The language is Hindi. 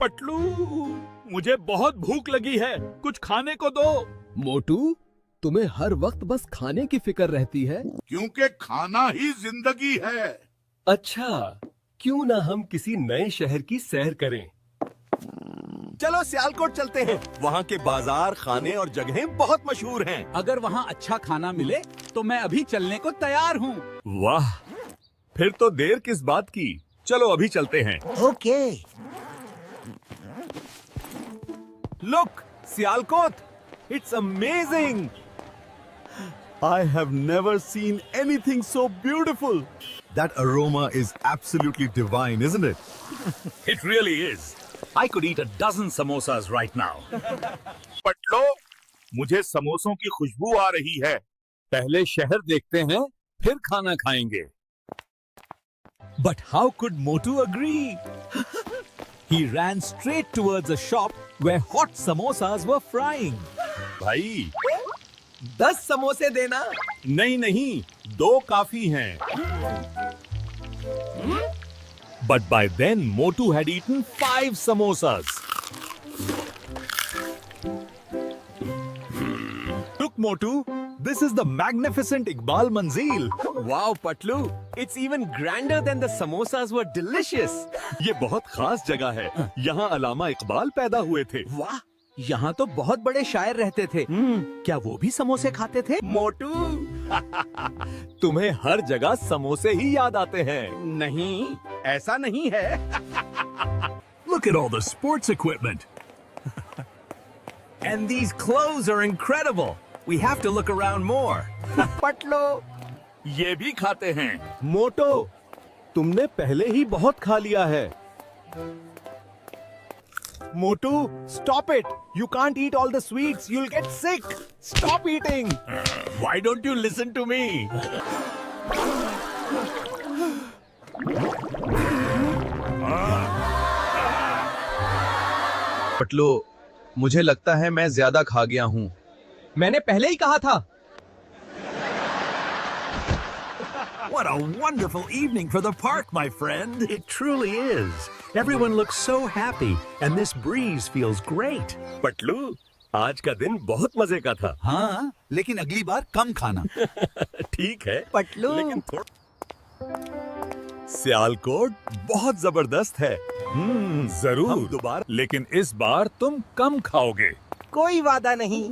पटलू, मुझे बहुत भूख लगी है, कुछ खाने को दो। मोटू, तुम्हें हर वक्त बस खाने की फिक्र रहती है। क्योंकि खाना ही जिंदगी है। अच्छा, क्यों ना हम किसी नए शहर की सैर करें? चलो सियालकोट चलते हैं। वहाँ के बाजार, खाने और जगहें बहुत मशहूर हैं। अगर वहाँ अच्छा खाना मिले तो मैं अभी चलने को तैयार हूँ। वाह, फिर तो देर किस बात की, चलो अभी चलते हैं। Okay. Look, Sialkot, it's amazing. I have never seen anything so beautiful. That aroma is absolutely divine, isn't it? It really is. I could eat a dozen samosas right now. पटलो, मुझे समोसों की खुशबू आ रही है। पहले शहर देखते हैं, फिर खाना खाएंगे। But how could Motu agree? He ran straight towards a shop where hot samosas were frying. भाई, 10 समोसे देना। नहीं, 2 काफी हैं। But by then, Motu had eaten 5 samosas. Look, Motu, this is the magnificent Iqbal Manzil. Wow, Patlu, it's even grander than the samosas were delicious. ये बहुत खास जगह है। यहाँ अलामा इकबाल पैदा हुए थे। वाह, यहाँ तो बहुत बड़े शायर रहते थे। क्या वो भी समोसे खाते थे? मोटू, तुम्हें हर जगह समोसे ही याद आते हैं। नहीं, ऐसा नहीं है। Look at all the sports equipment. And these clothes are incredible. We have to look around more. पटलो, ये भी खाते हैं। मोटो, तुमने पहले ही बहुत खा लिया है। Motu, stop it! You can't eat all the sweets. You'll get sick. Stop eating. why don't you listen to me? पटलो, मुझे लगता है मैं ज्यादा खा गया हूँ। मैंने पहले ही कहा था। What a wonderful evening for the park, my friend. It truly is. Everyone looks so happy, and this breeze feels great. Patlu, आज का दिन बहुत मजे का था। हाँ, लेकिन अगली बार कम खाना। ठीक है, पटलू, लेकिन सियालकोट बहुत जबरदस्त है। जरूर, हम दोबारा, लेकिन इस बार तुम कम खाओगे। कोई वादा नहीं।